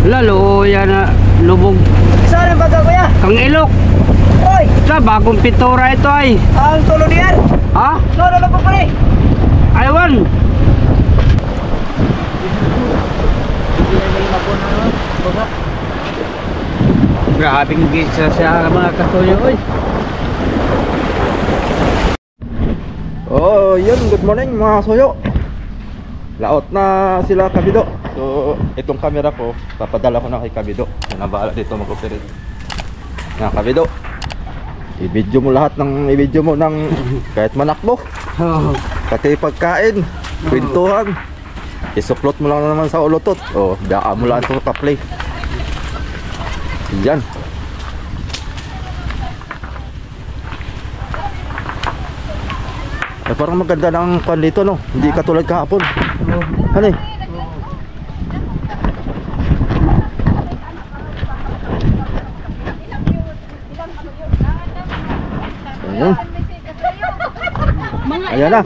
Lalo yan na lubog. Saan ang baga kuya? Kang ilok. Oy! Sa bagong pintura ito ay. Ang tulo diyan? Ha? Lolo na po pare. Aywan. Grabing gisa sa mga kasuyo oy. Oh, yun, good morning mga soyo. Laot na sila Kabido. So, itong camera ko, papadala ko na kay Kabido. Yan ang bahala dito mag-operate. Yan, Kabido. I-video mo lahat ng i-video mo ng kahit manakbo. Pati pagkain, kwentuhan. Isuplot mo lang naman sa ulutot. Oh, daan mo lang itong pa-play. Yan. Eh, parang maganda ng pan dito, no? Hindi katulad kahapon. Ano eh? Ayan. Ayan na.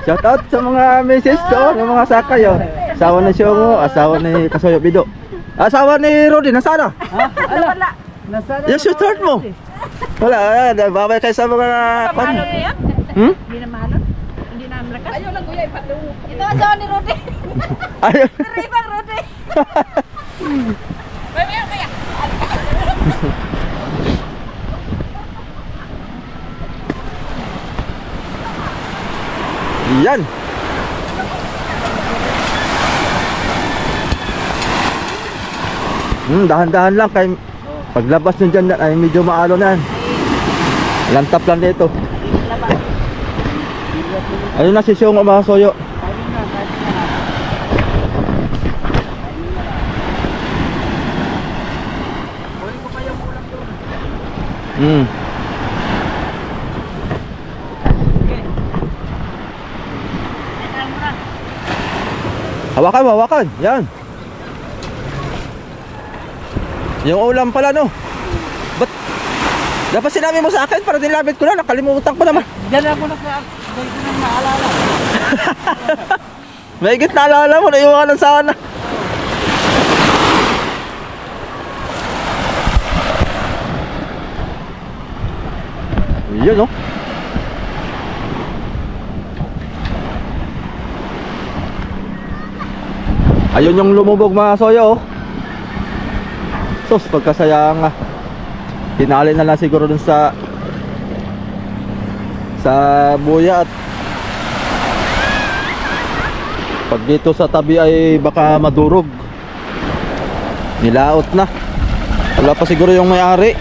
Shout out sa mga message ko, ng mga sakay, oh. Asawa ni Siongo, asawa ni Kasoyo Bido. Asawa ni Rudy, nasana? Ha? Wala. Nasaan? Yung shooter mo. Wala, babay kayo sa mga pan. Hmm? Hindi na mahalon. Hindi na malakas. Ayaw lang kuya ipatungo. Ito asawa ni Rudy. Ayun. Ribang Rudy. Kuya, kuya. Yan. Dahan-dahan lang kay paglabas nyo dyan ay medyo maalo na. Lantap lang dito. Ayun na si Siyong mga soyo. Hawakan mo, hawakan. Yan. Yung ulam pala, no? Ba't? Dapat sinabi mo sa akin para dinilabit ko na. Nakalimutan ko naman. Diyan ako naalala. May higit na alala mo. Naiwanan sana. Yun, no? Ayun yung lumubog mga soyo, oh. Sus, pagkasayang pinali na lang siguro dun sa buya. At pag dito sa tabi ay baka madurog. Nilaot na. Wala pa siguro yung may-ari.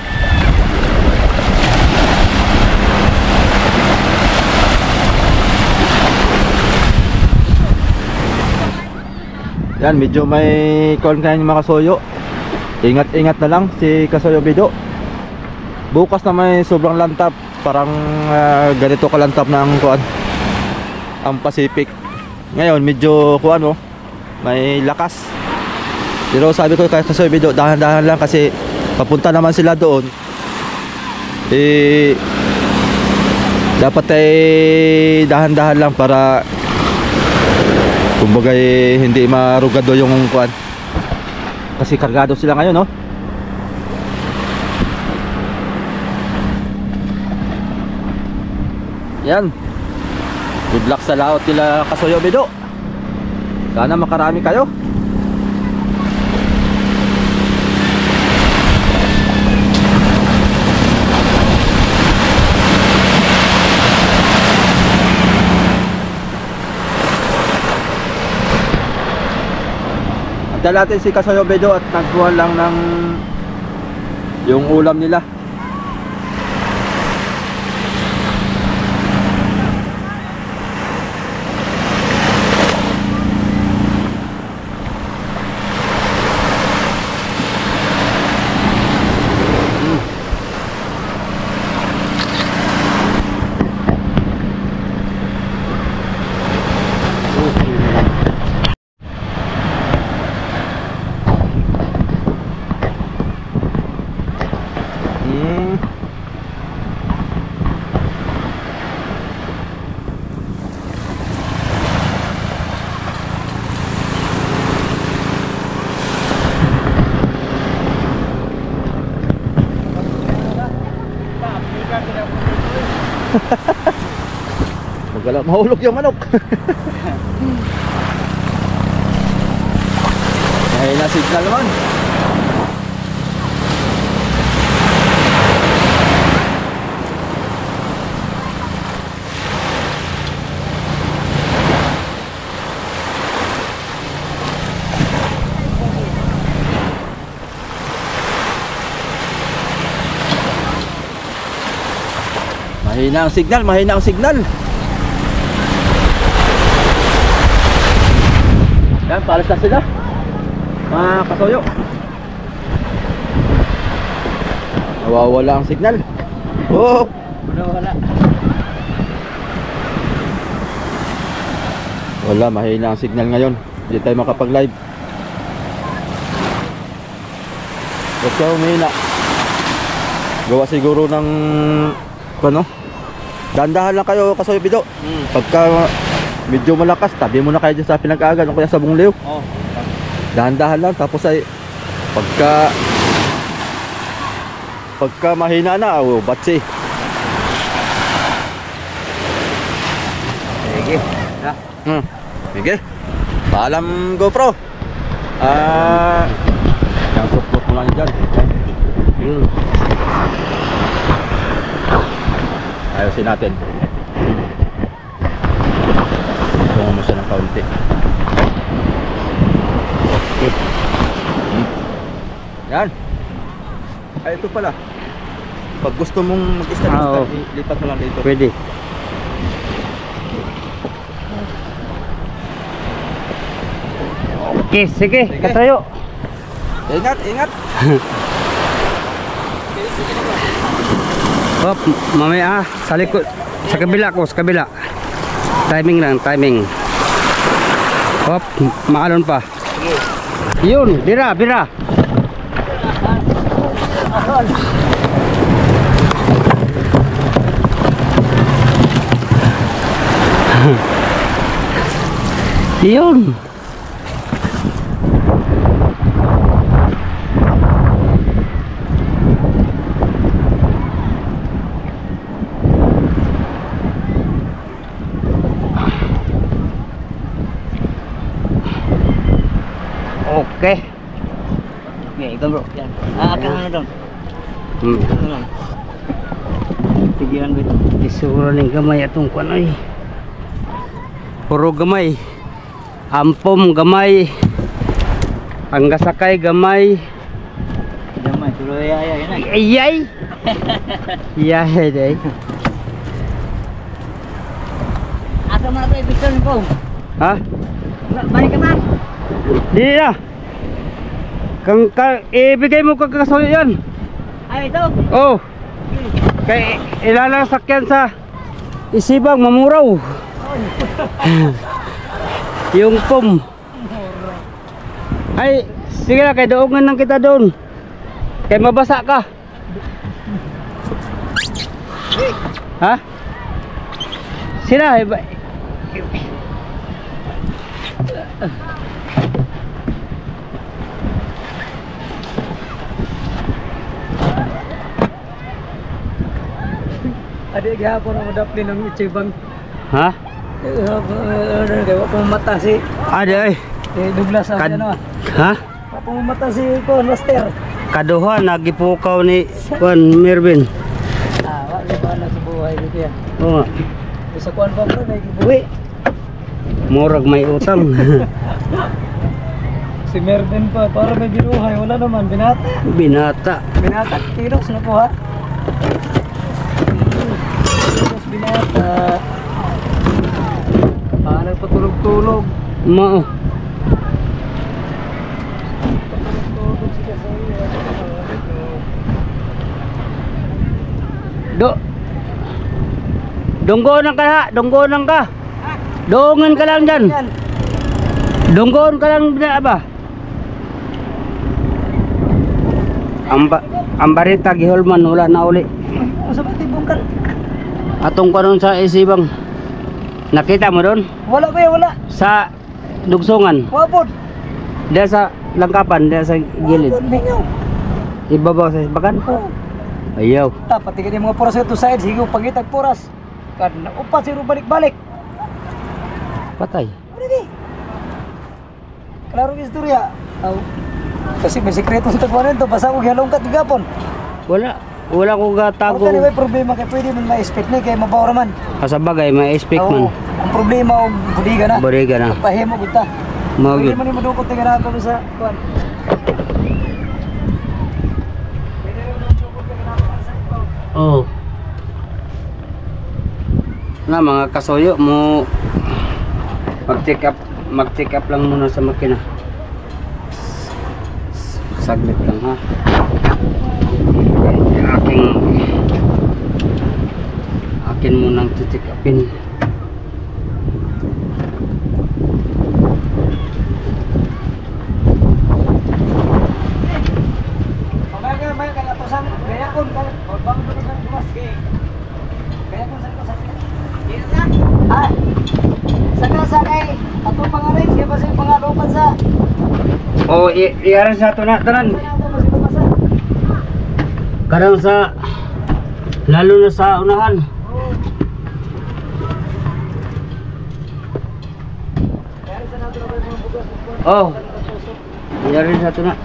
Yan, medyo may corn kayo mga kasoyo. Ingat-ingat na lang si Kasoyo Bido. Bukas na may sobrang lantap. Parang ganito kalantap ng kuan ang Pacific. Ngayon medyo kuan, oh, may lakas. Pero sabi ko kay Kasoyo Bido, dahan-dahan lang kasi papunta naman sila doon. Dapat ay dahan-dahan lang para kumbaga hindi marugado yung kuan. Kasi kargado sila ngayon, no? Yan. Good luck sa laot nila Kasoyo Bido. Sana makarami kayo. Antayin natin si Kasoyo Bido at nagkuhan lang ng yung ulam nila. Magala mahulog yung manok. Ay na signal naman. Mahina ang signal, mahina ang signal. Yan, palas na sila. Mga kasoyo. Nawawala ang signal. Oh! Wala. Wala, mahina ang signal ngayon. Hindi tayo makapag-live. Huwag ka humina. Gawa siguro ng ano? Dahan-dahan lang kayo kasoyo Bido. Pagka medyo malakas, tabi mo na kayo dyan sa pinag-agan o kaya sa bungliw. Oh. Dahan-dahan lang, tapos ay pagka mahina na, batsi. Sige. Ha? Sige. Paalam GoPro. Yung suplot mo lang dyan. Ayusin natin. Tungo mo siya ng kaunti. Okay. Yan. Ay, ito pala. Pag gusto mong mag-start, lipat mo lang dito. Pwede. Okay, sige. Kasoyo. Ingat, ingat. Hop, mamaya sa likod. Sa kabila ko, sa kabila. Timing lang, timing. Hop, maalon pa. Yun, bira. Yun. Okay. Okay, ikaw bro. Yan. Akan ano doon. Ano lang. Tigilan ko ito. Isura ng gamay atong kuanoy. Puro gamay. Ampom gamay. Panggasakay gamay. Damay, tuloy ay yan. Ayay. Yay day. Asa man tayo picture ni Pong? Ha? Balik ka man. Dili na. Ibigay mo kang kasoyo yan. Ay, ito. Oh. Kay ilalang sakyan sa Isibang mamuraw. Yung pom. Ay, sige na, kay doongan lang kita doon. Kay mabasa ka. Ha? Sila, Adik gihapon ang madapli ng Ichibang. ha? Kaya kung mata si Ada eh. Douglas ang ano. Ha? Kung mata si Kon Master. Kaduha nagipukaw ni Juan Mervin. Wala ba na sa buhay dito ya. Oo nga. Sa kuan pa bro, nagibuhi. Murag may utang. Si Mervin pa, para may binuhay, wala naman, binata. Binata. Kilos na po ha. Kilos binata. Nagpatulog-tulog. Mao. Patulog-tulog siya sa iyo. Dunggonan ka ha, dunggonan ka. Doongan ka lang dyan. Dunggoon ka lang dyan ba? Ang barita gihulman wala na uli. Sa pati bungkal. Atong kanon sa Isibang. Nakita mo doon? Wala ba wala? Sa dugsungan. Wapod. Diyan sa langkapan, diyan sa gilid. Wapod mingaw. Ibabaw sa bakan. Ayaw. Pati ka mga puras ito side, sige pangitag puras. Kan upat si balik-balik. Patay. Ano ni? Klaro yung istorya. Aw. Kasi may sekreto sa tagwanan to, basta ko gihalongkat gapon. Wala ko gatago. Ako may problema kay pwede man ma-expect ni kay mabaw raman. Sa bagay, may expect man. Ang problema og budiga na. Boriga na. Pahimo gud ta. Mao Pwede gyud. man ni madukot nga na ako sa kuan. Oh. Na mga kasoyo mo mag-check up lang muna sa makina. Saglit lang ha. Akin munang check upin. Pagaya may kalatosan, gaya kon bang sa bukas. Gaya kon sa bukas. Ah. Sa kay atong pangarin kay basi pangalopan sa. Oh, iyaran sa to na tanan. Karang sa lalo na sa unahan. Oh. Iyaran sa to na.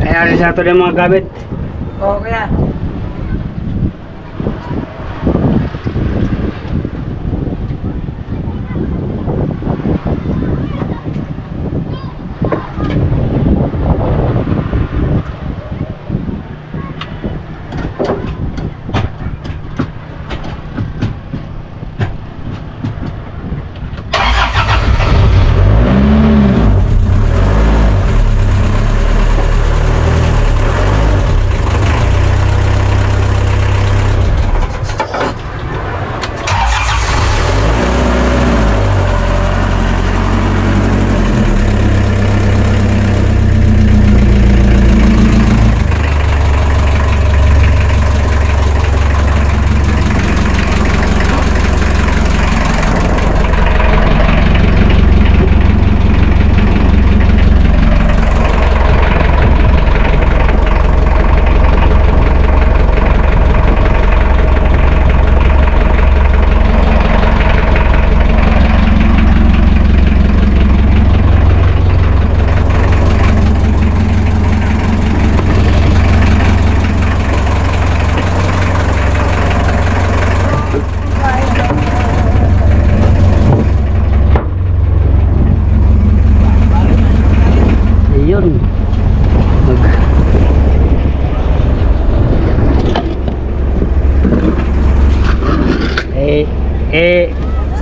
Iyaran sa to ng mga gamit. Oh, kaya.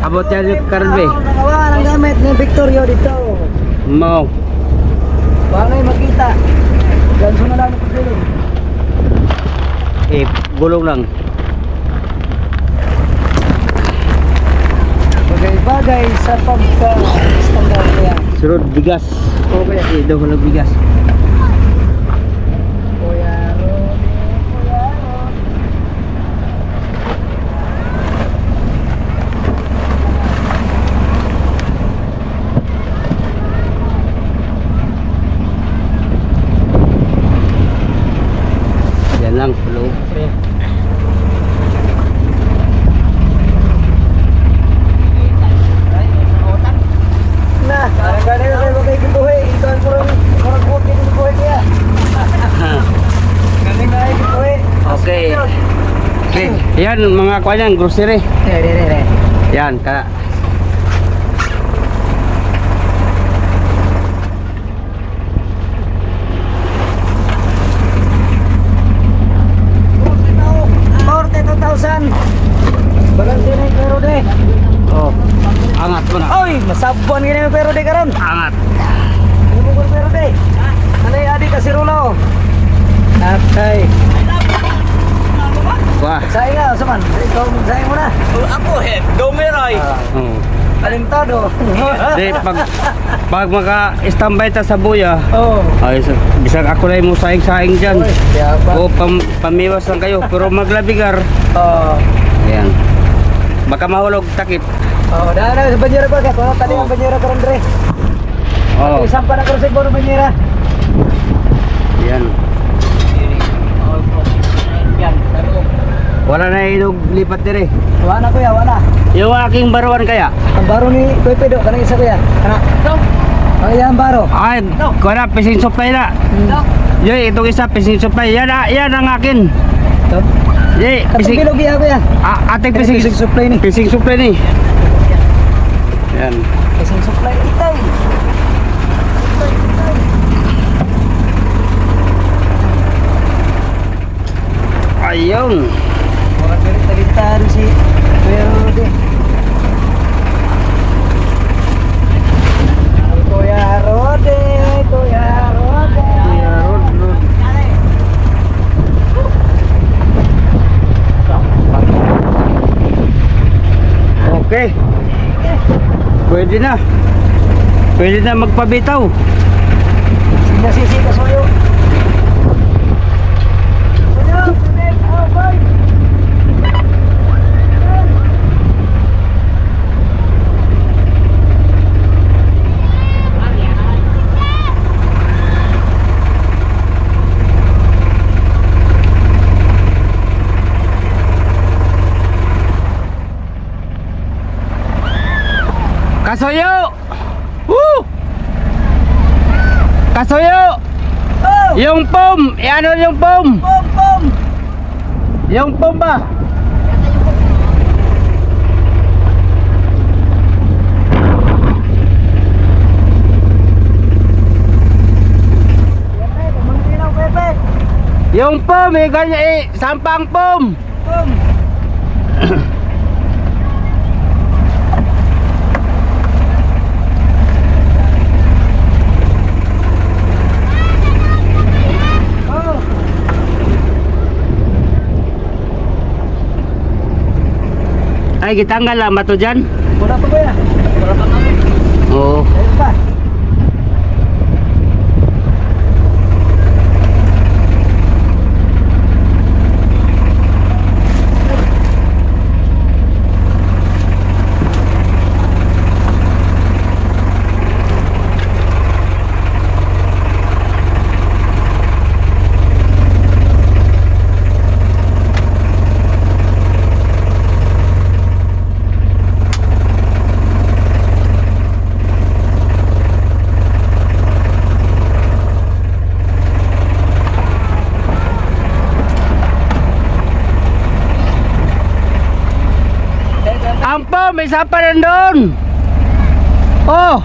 Abot yan yung karbe. Nakawa ng gamit ni Victorio dito. Mau. Bangay makita. Ganso na lang ang pagdulog. Gulong lang. Bagay-bagay sa pagka-standard niya. Sunod, bigas. Oo kuya. Daw walang bigas. Kuya Rodi, Kuya Rodi. Yan lang, hello. Na, parang ganun na tayo magkikibuhay. Ito ang kurang buhok dito sa buhay kaya. Galing na kayo kibuhay. Okay. Okay, yan mga kuha yan, grocery. Re. Yan, ka. Forte 2,000. Balansin na yung pero de. Oh, angat mo na. Oy, masabuan gini yung pero de karon. Angat. Ano mo pero de? Ano yung adik kasi rulo? Okay. Wah. Sayang nga, Saman. Ikaw sayang mo na. Ako domeray. Oh. Alintado. Di, pag maka-standby ta sa buya, Oh. ay, bisag ako na mo saing-saing dyan. Oy, yaba. O, pamiwas lang kayo, pero maglabigar. Oh. Ayan. Baka mahulog takip. Oh, dahil na sa banyera ko ka. Kung tali ang banyera karon dre. Oh, Isang pa na karon sa ibang banyera. yan. Yan, taro. Wala na inog lipat dire. Wala kuya, wala. Yung aking baruan kaya. Ang baro ni Kuya Pedro, kanang isa kuya. Kana. Ang iyang baro. Ay, kuha na, fishing supply na. Yoy, itong isa, fishing supply. Yan ang akin. Ito. Yoy, Katong fishing, bilog iya kuya. ating Fishing fishing, supply ni. fishing supply ni. Yan. Fishing supply itay. Ayun. Orang galit-galitan si Kuya Rodi. Kuya Rodi, Kuya Rodi. Kuya Rod. Okay. Pwede na. Pwede na magpabitaw. Sinasisi ka suyo. Suyo, sulit, boy. Kasuyo! Woo! Kasuyo! Oh! Yung pom! Ano yung pom? Pom, pom! Yung pom ba? Yan ay, kumangkilaw, Pepe. Yung pom eh, ganyan eh, sampang pom! Pom! Oh! Ay, gitanggal lang ba to dyan? Wala pa kuya. Wala pa kami. Oo. Ayun pa. Ang pom, isa pa rin doon! Oh!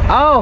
Oh!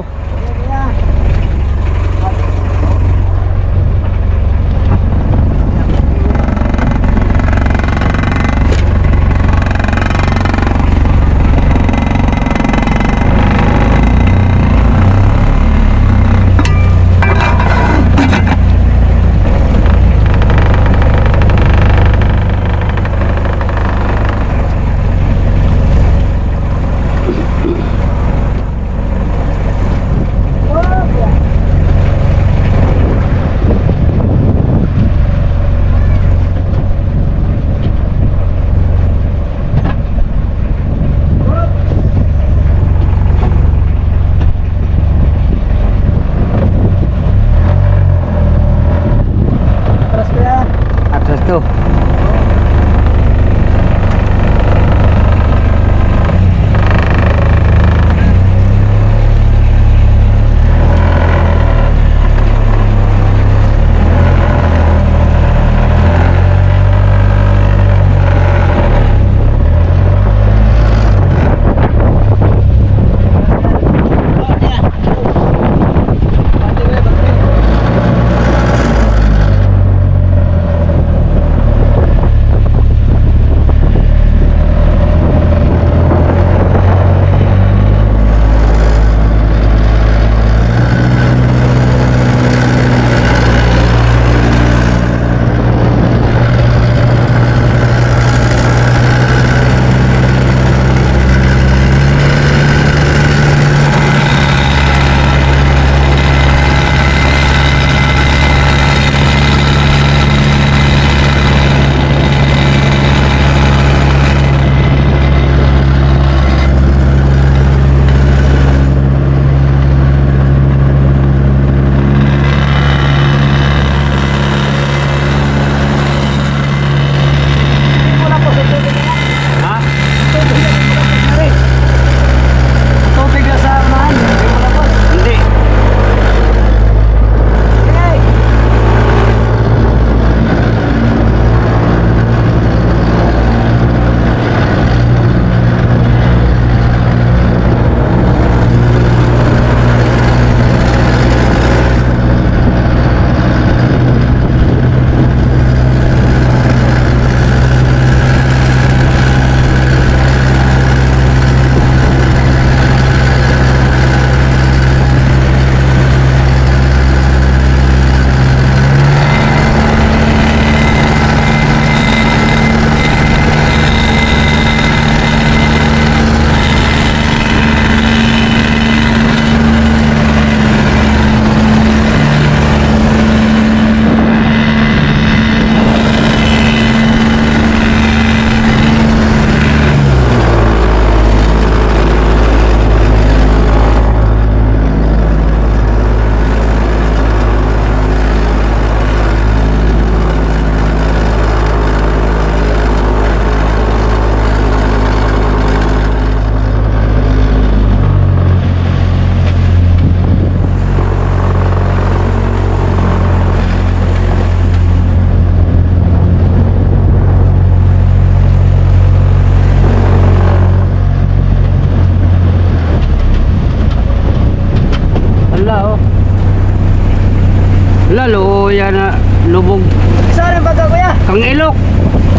Kang ilok.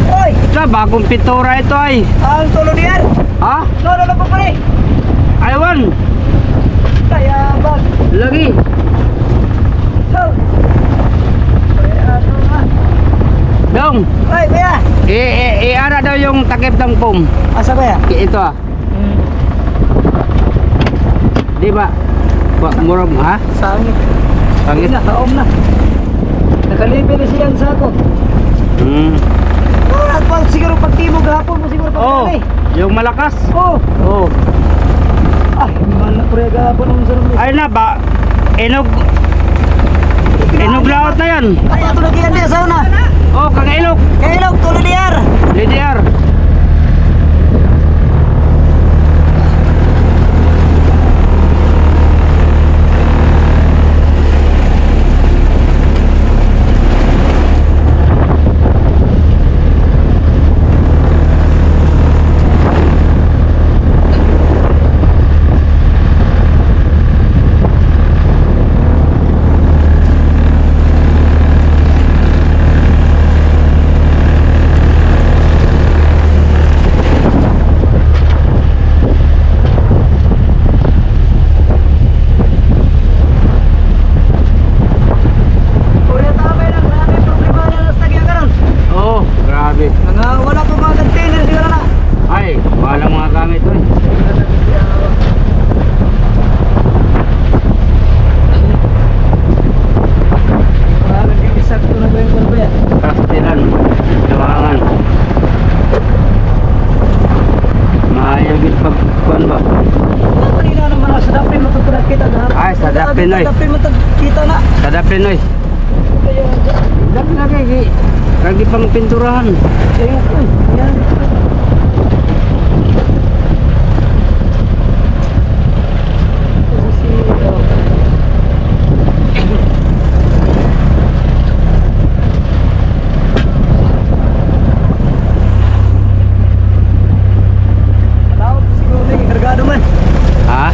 Oy! Sa bagong pintura ito ay. Ang tulo niyan! Ha? No, pa pare! Aywan. Kaya bag! Lagi. So! Kaya ano nga? Dong. Oy, kuya! Ara daw yung takip ng pum. Asa ba ya? Ito ah. Di ba? Murag ha? Sangit. Pangit. Na, kaom na. Nakalibre na siyang sako. Oh, siguro pagtimog hapon mo siguro Oh, pagkali. yung malakas. Oh! Oh. Ay, mahal na pare gapon ang sarap. Ay na ba? Enog laot na yan. Ay, ato lagi yan dia sana. Oh, kang ilok. Kailog, tulo diyar. LDR. Kuya tabay lang, grabe problema na nas tagya karon. Oh, grabe. Nga wala ko mga container siguro na. Ay, walang mga gamit to eh. Marami kang isakto na ba yung kuya? Kastilan. Tawangan. Maayagit pagkuhan ba? Kanina naman sa dapin matutulad kita na. Ay, sa dapin, oy. Sa dapin kita na. Sadapin oy. Kaya Dapin na kay lagi pang pinturahan. kaya ko. Yan. Kasi Patawad ko siguro na kay kargado man. Ha?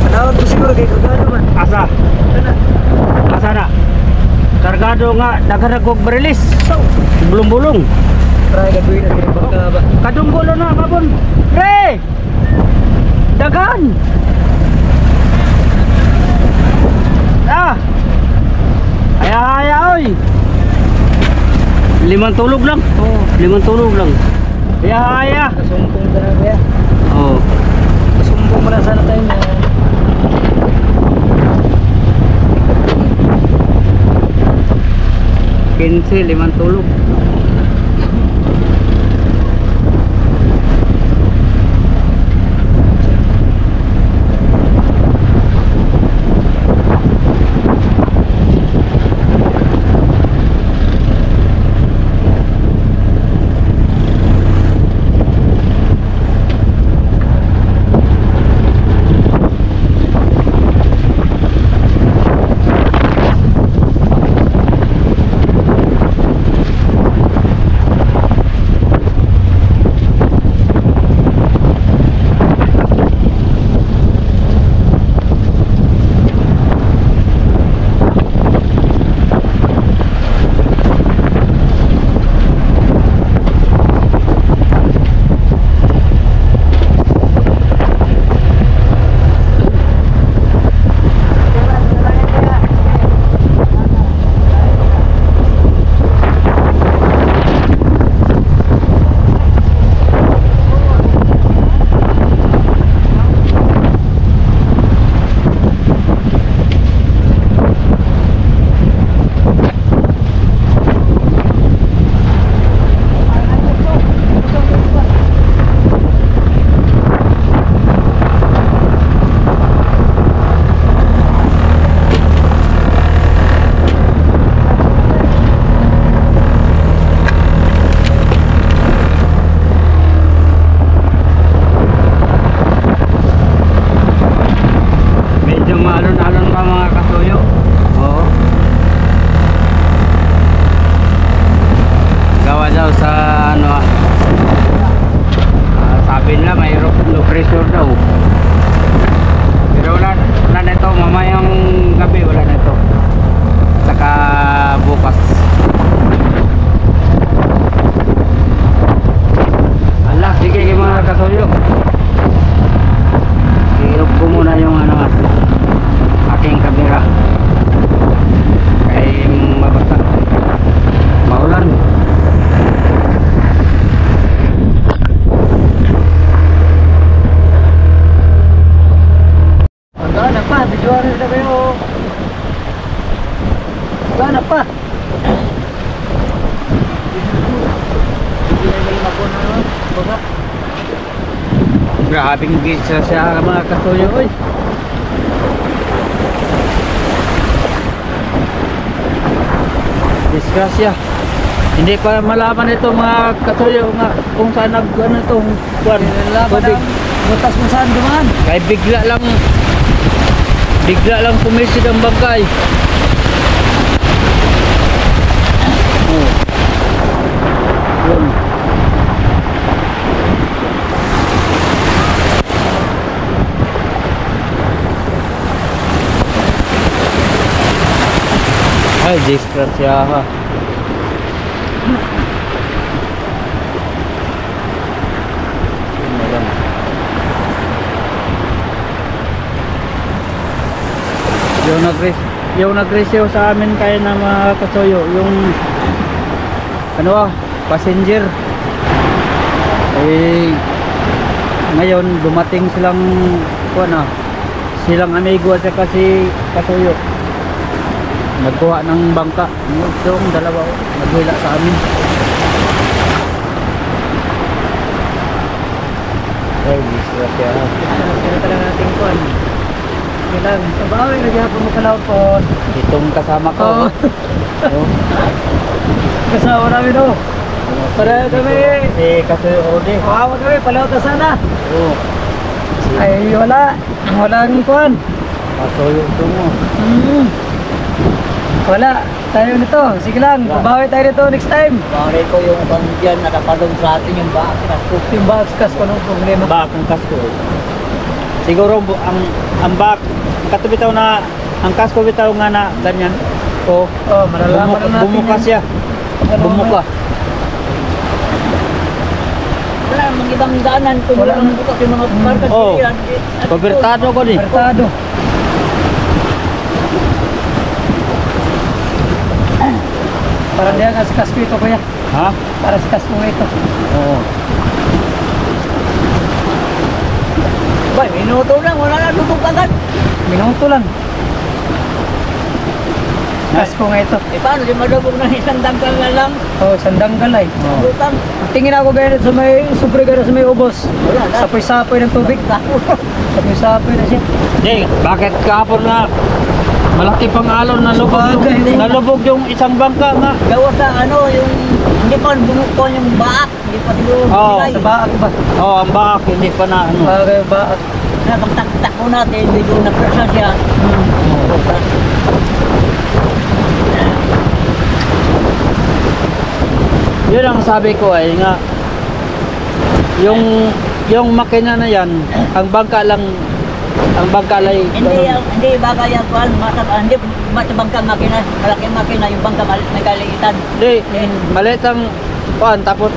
Patawad ko siguro kay kargado man. Asa? Kana. Asa na? Kargado nga, nagaragog barilis. Bulong-bulong. Try ka tuwing na kay baka ba. Kadunggulo na, kabon. Pre! Dagan! Ah! Haya-haya, oy! 5 tulog lang. Oo. 5 tulog lang. Haya-haya. Kasumpong ka na kaya. Oh. Kasumpong mo na sana tayo na. 15, 5 tulog. kasuyo. I-off ko muna yung aking kamera. Kaya mabasa. Maulan. Gana pa, videoan na kayo. Gana pa. Grabing gisa siya mga kasuyo. Oy. Disgrasya. Hindi pa malaman ito mga kasuyo nga kung saan itong tubig. Butas mo saan dumaan? Kaya bigla lang pumisid ang bangkay. Oh. Yun. Ay, disgrasya ha. Yung nag-rescue sa amin kaya na mga kasuyo, yung passenger. Eh ngayon dumating silang silang amigo at saka si kasuyo. Nagkuha ng bangka. Yung dalawa nagwila sa amin. Ay, disgrasya. Kaya talaga natin kuhan. Kailang, sabawi, nagyapon mo kalawpon. Itong kasama ko. Oh. Kasama namin o. Para kami. Si Kasuyo Ode. Kawawa kami, palawta sana. Oh. Ay, walang kuhan. Kasuyo ito mo. Wala, tayo nito. Sige lang, babawi tayo nito next time. Pare ko yung pangyan nakapalong sa atin yung bakit. Yung bagskas ko nung problema. Bak ang kasko. Siguro ang bak katubitaw na ang kasko bitaw nga na ganyan. So, malalaman na natin. bumuka siya. Bumuka. Wala namang ibang daanan kung Wala. walang bukas yung mga barka. Oh. Pabertado ko ni. Apertado. Para diyan nga si kasko ito kuya. Ha? Para si kasko ito. Oo. Bay, minuto lang, wala na lubog agad. Minuto lang. Kasko nga ito. Eh paano, di madabog na isang dangkal na lang. Sandang galay. Lutang. Tingin ako ganyan sa may sobre gano'n sa may ubos. Wala na. Sapoy-sapoy ng tubig. Sapoy-sapoy na siya. Hey, bakit kahapon na malaki pang alon na nalubog yung isang bangka nga? Gawa sa yung hindi pa bumukuan yung baak. Hindi pa siguro Oo. bilay. Sa baak ba? Oh, ang bak hindi pa na Bagay baak. Pagtaktak mo natin, medyo napresa siya. Yun ang sabi ko ay nga yung makina na yan, ang bangka lang Hindi baka yan kuan, hindi bangka makina, malaking makina yung bangka may kaliitan. Hindi, maliit ang kuan tapos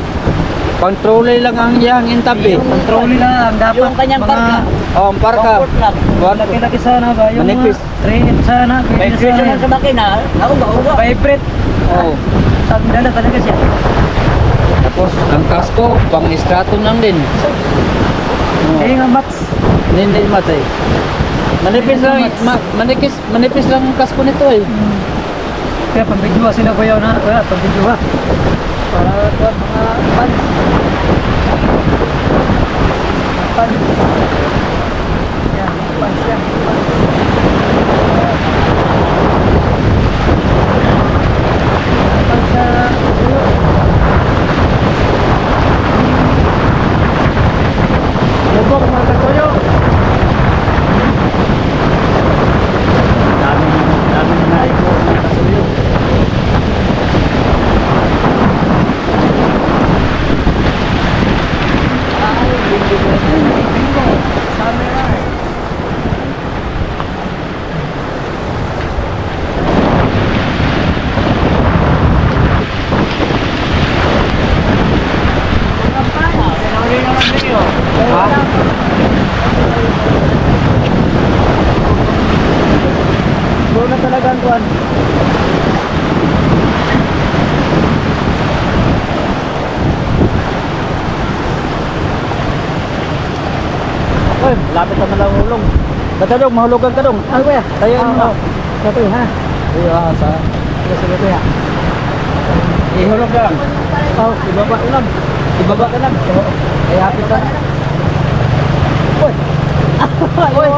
pang trolley lang ang iyang intabi. Control lang. Dapat Yung kanyang barka. Oh, ang parka. Comfort lang. Laki-laki sana ba? Yung Manipis. train sana. May Pwede presyo sana. man sa makina, nauga-uga. Vibrate. Oh. Ang dala talaga siya. Tapos ang kasko pang stratum lang din. Oh. Kaya nga mats. Hindi matay. Manipis lang ang kasko nito eh. Kaya pambidyoa sila kuya na. Wala, pambidyoa. Para mga fans. Fans. Yan, fans yan. Fans sa Lubog mga kasuyo. Dami na ito mga kasuyo. Buo na talaga ang kuwan. Uy, lapit naman lang hulong. Katadong, mahulugan ka dong. Ano kuya? Tayo mo. Satu ha. Iyo, sa... Sige kuya. Ihulog lang. Oh, ibaba lang. Ibaba ka lang. Ay hapit ka. Uy. Uy.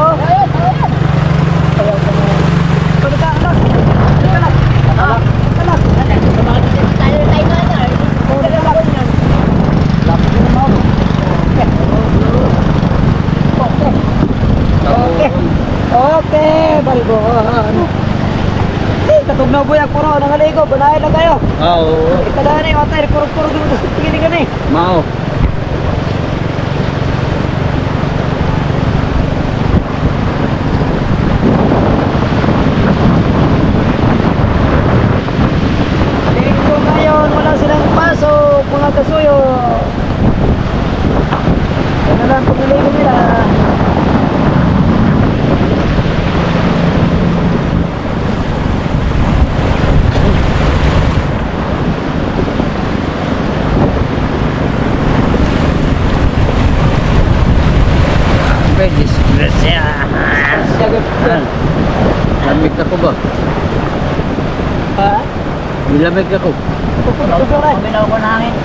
Okay, balgon. Katugnaw buyak puro nangaligo, banahay lang kayo. Oo. Itadaan na yung atay, puro-puro dito sa tingin ka na eh. Mao. Linggo ngayon, wala silang pasok, mga kasuyo. Yan na lang pumiligo nila. Lamig ako ba? Ha? Nilamig ako. Maminaw ko na hangin.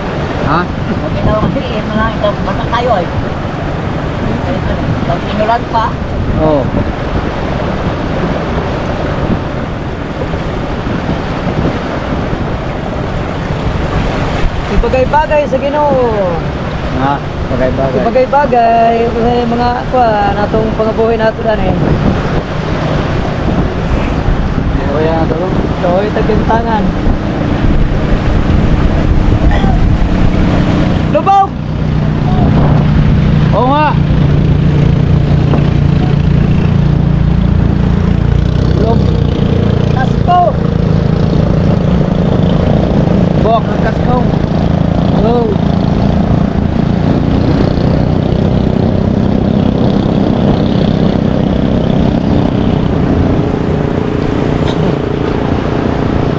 Ha? Maminaw ko siya. Manangin. Basta tayo ay. Pag inulan pa. Oo. Ibagay-bagay sa Ginoo. Ha? Bagay-bagay. Ibagay-bagay sa mga kuha natong pangabuhi nato dan eh. O yan ito. Toy tagintangan. Lubog! Oo nga. Kasko! Bok ng kaskaw. Go!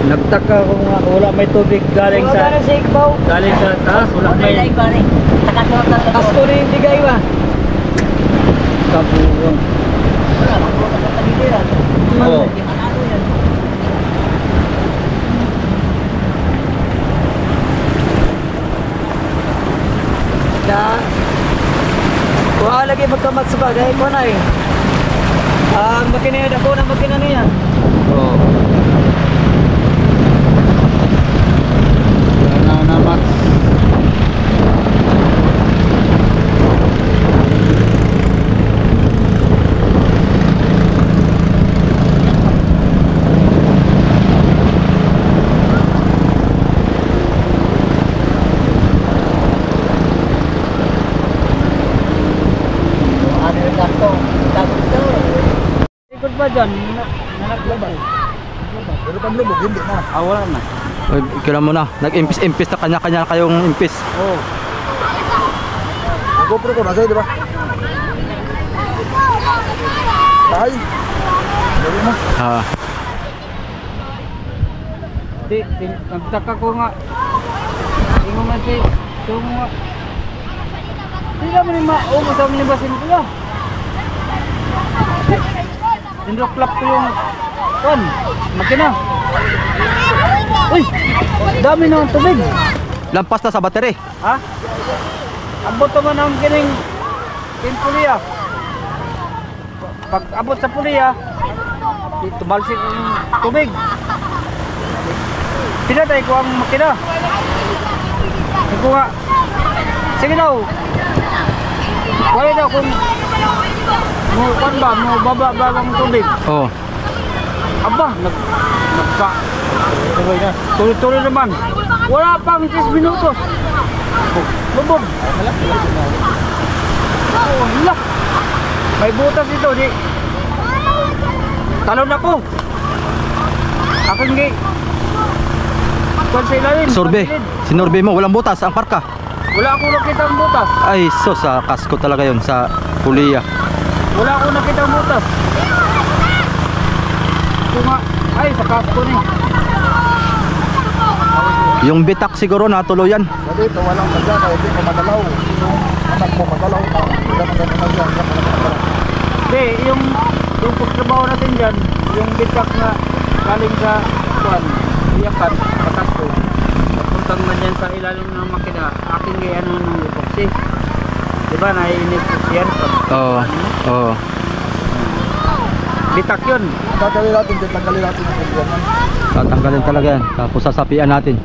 Nagtaka ko nga wala may tubig galing Wala sa na sa Igbaw. galing sa taas. Wala May may laing pare. Takasuot lang ako. Kasko na yung bigay ba? kabuang. Wala, magbuka sa tagiliran. Oo. Hindi manalo yan. Na wala lagi magkamat sa bagay ko na eh. Ang makinayad ako na makina niya. Oo. Wala na naman. Ano yung sakto? Tapos ito. Ikot ba dyan? Nanaglabay. Pero pag lubog, hindi na. Ah, wala na. Ay, kailan mo na. Nag-impis-impis na kanya-kanya kayong impis. Oo. Ang GoPro ko, nasa di ba? Ay! Dali mo. Ah. Nagtaka ko nga. Ingo man si tungo nga. Hindi naman yung maungo sa minibasin ko lang. Tinroklap ko yung kon. Makina. Uy! Dami na ang tubig. Lampas na sa battery. Ha? Abot naman ang kining puliya. Pag abot sa puliya, tumalsik yung tubig. Pinatay ko ang makina. Sabi ko nga, sige daw. Wala daw kung mo baba ang tubig. Oo. Aba, nagpa. Tuloy-tuloy naman. Wala pang 10 minutos. Bubog. Oh, hala. May butas ito, di. Talon ako. Aking gi. Kung sa ilalim. Sorbe. Sinorbe mo, walang butas ang parka. Wala akong nakita ang butas. Ay, so sa kasko talaga yon sa puliya. Wala akong nakita ang butas. Ito nga. Ay, sa kasko ni. Yung bitak siguro natuluyan. Sa dito, walang sadya, kaya hindi ko magalaw. Anak mo magalaw ka. Hindi, yung pagtrabaho natin dyan, yung bitak na galing sa kuwan, iyakan, sa kasko. Puntang man yan sa ilalim ng makina, aking gaya ng epoxy. Diba, naiinit yan? Oo. Oo. Bitak yun. Tatanggalin natin, tatanggalin natin ang problema. Tatanggalin talaga yan. Tapos sasapian natin.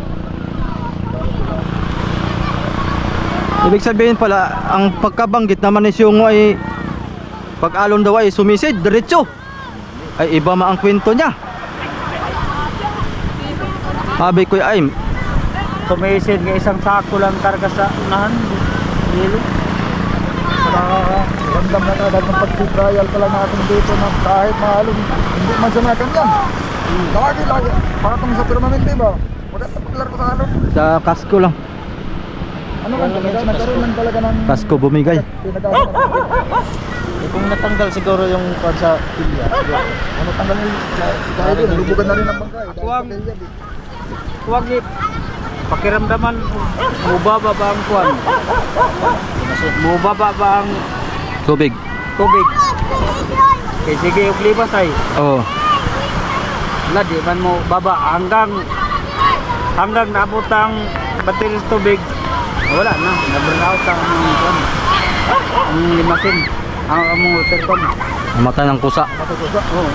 Ibig sabihin pala, ang pagkabanggit naman ni Syungo ay pag-alon daw ay sumisid, diretso. Ay iba ma ang kwento niya. Sabi ko ay Sumisid nga isang sako lang karga sa unahan. Hilo. Ramdam na agad ng pag-trial ka lang natin dito na kahit maalon, hindi man siya nakan yan. Lagi. Patong sa tournament, di ba? Wala na paglaro sa alon. sa kasko lang. Ano kan talaga? Nagkaroon lang talaga ng... Kasko bumigay. Kung natanggal siguro yung kwan sa pilya. Ano tanggal yung sigari, lubugan na rin ang bangkay. Huwag pakiramdaman, mubaba ba ang kuwan? Mubaba ba ang Tubig. tubig? Okay, sige, uglibas ay. Oo. Wala, di man mo baba hanggang naabot ang battery sa tubig. Wala na, na-burn out ang kuwan. Ang limasin, ang water con. Namatay ng kusa. Oo.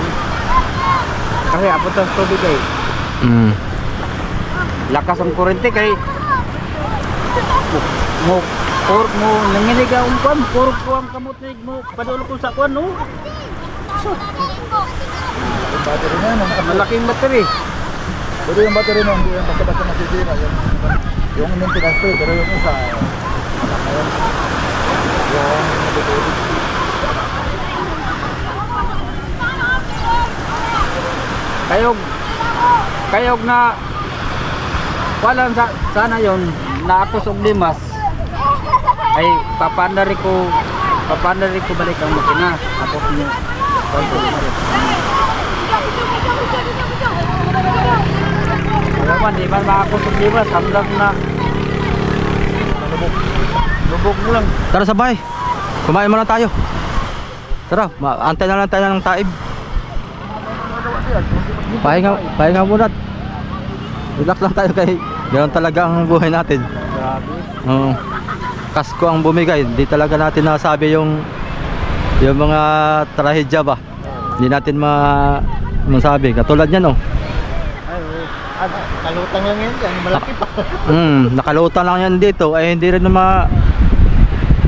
Kasi abot ang tubig ay. Lakas ang kurente kay mo nanginig ang kuwan, puro ko ang kamot mo padulog ko sa kuwan no. Battery na yan. Malaking battery. Pero yung battery na hindi yan basta-basta masisira. Yung maintenance ko, pero yung isa, ayun. Yung natutulog. Kayog na walang sana yon na ako og limas ay papandari ko balik ang makina ako niya. Di man makakos og limas hanggang na lubog mo lang. Tara sabay. Kumain muna tayo. Tara, antay na lang tayo ng taib. Pahinga muna. Relax lang tayo kay ganoon talaga ang buhay natin. Grabe. Oo. Kasko ang bumigay. Hindi talaga natin nasabi yung mga trahedya ba. Hindi natin masabi. Katulad niyan oh. Kalutang lang yan, malaki pa. Nakalutang lang yan dito. Ay hindi rin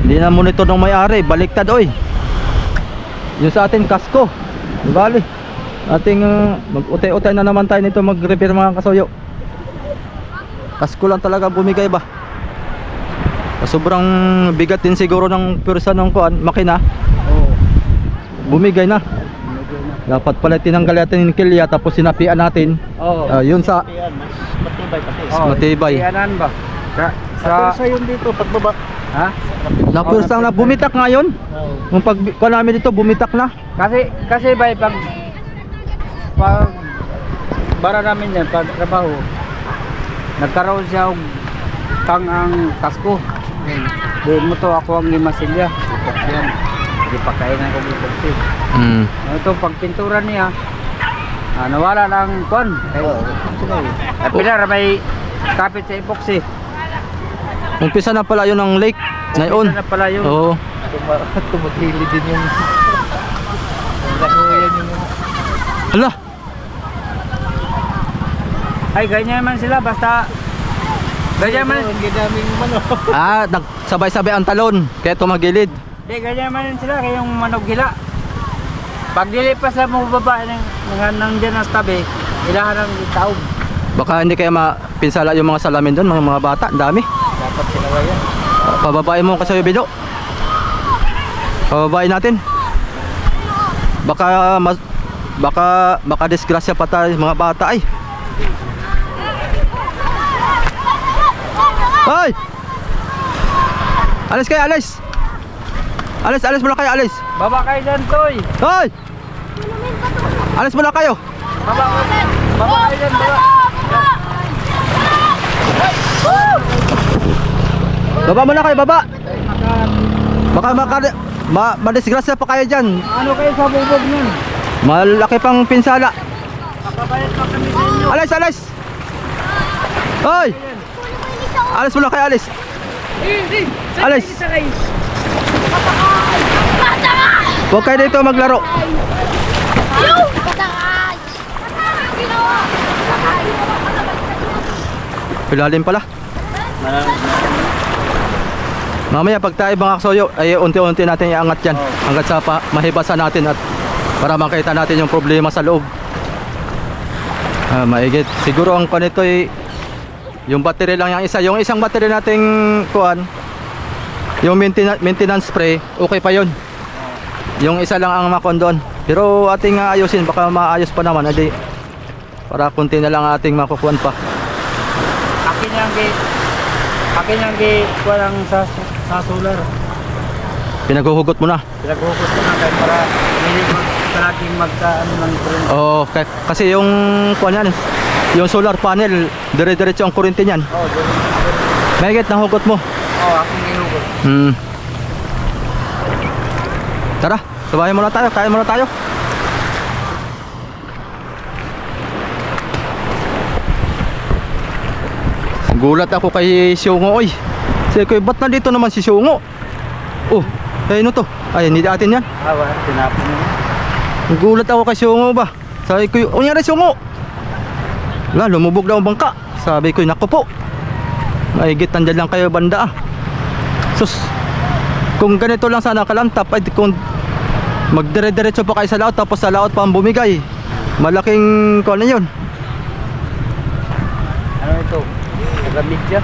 hindi na monitor ng may-ari. Baliktad oy. Yung sa atin kasko. Bali. Ating mag-utay-utay na naman tayo nito mag-repair mga kasuyo. Kasko lang talaga bumigay ba. Sobrang bigat din siguro ng pwersa ng makina. Oo. Bumigay na. Dapat pala tinanggal natin yung kilya tapos sinapian natin. Oo. Yun sa Matibay pati. matibay. Iyanan ba? Sa yun dito, pagbaba. Ha? Napwersang na bumitak ngayon. Kung pag namin dito bumitak na. Kasi ba pag bara namin yan pag trabaho nagkaroon siya og tang ang kasko. Doon mo to ako ang limasilya. Yan. Hindi pa kainan ko epoxy. Ito pag pintura niya nawala ng kuan. Pilar may kapit sa epoxy. Umpisa na pala yun ang lake ngayon. Umpisa na pala yun. Oo. Tumutili din yung lahuyan yung Hala. Ay ganyan man sila basta ganyan man. ang ginaming manok. Nagsabay-sabay ang talon kaya tumagilid. Di ganyan man sila kay yung manog hila. Pag dili pa sa mga babae nang diyan sa tabi, ilahan ng taog. Baka hindi kaya mapinsala yung mga salamin doon, mga bata, ang dami. Dapat sinawayan. Pababain mo kasi yung bido. Pababain natin. Baka disgrasya pa tayo mga bata ay. Ay! Alis kayo, alis. Alis muna kayo, alis. Baba kayo dyan, Toy. Hoy! Alis muna kayo. Baba kayo dyan, baba. Baba muna kayo, baba. Baka madisgrasya pa kayo dyan. Ano kayo sa bubog nun? Malaki pang pinsala. Makabayad pa kami sa inyo. Alis. Hoy! Alis muna kayo, alis. Alis. Huwag kayo dito maglaro. Pilalim pala. Mamaya pag tayo mga kasoyo ay unti-unti natin iangat yan hanggat sa mahibasan natin at para makita natin yung problema sa loob. Maigit. Siguro ang panito ay yung battery lang yung isa. Yung isang battery nating kuan, yung maintenance spray, okay pa yun. Yung isa lang ang makon doon. Pero ating ayusin, baka maayos pa naman. Adi, para kunti na lang ating makukuhan pa. Akin yung walang sa solar. Pinaghuhugot mo na. Pinaghugot ko na kahit para hindi laging magkaan ng kuryente. Oo, kasi yung kuan yan, yung solar panel, dire-diretso ang kuryente niyan. Oo, Mahigit na hugot mo. Oo, aking ginugot. Tara, subahin muna tayo, kaya muna tayo. Gulat ako kay Siongo, oy. Sabi ko, ba't nandito naman si Siongo? Oh, ayun to. Ay, hindi atin yan. Wala, tinapon mo. Gulat ako kay Siongo ba. Sabi ko, ano nangyari Siongo? Wala, lumubog na ang bangka. Sabi ko, naku po. Mahigit nandyan lang kayo banda ah. Sus, kung ganito lang sana kalantap, ay kung magdire-diretso pa kayo sa laot, tapos sa laot pa ang bumigay, malaking kung ano yun. Ano ito? Tagamit siya.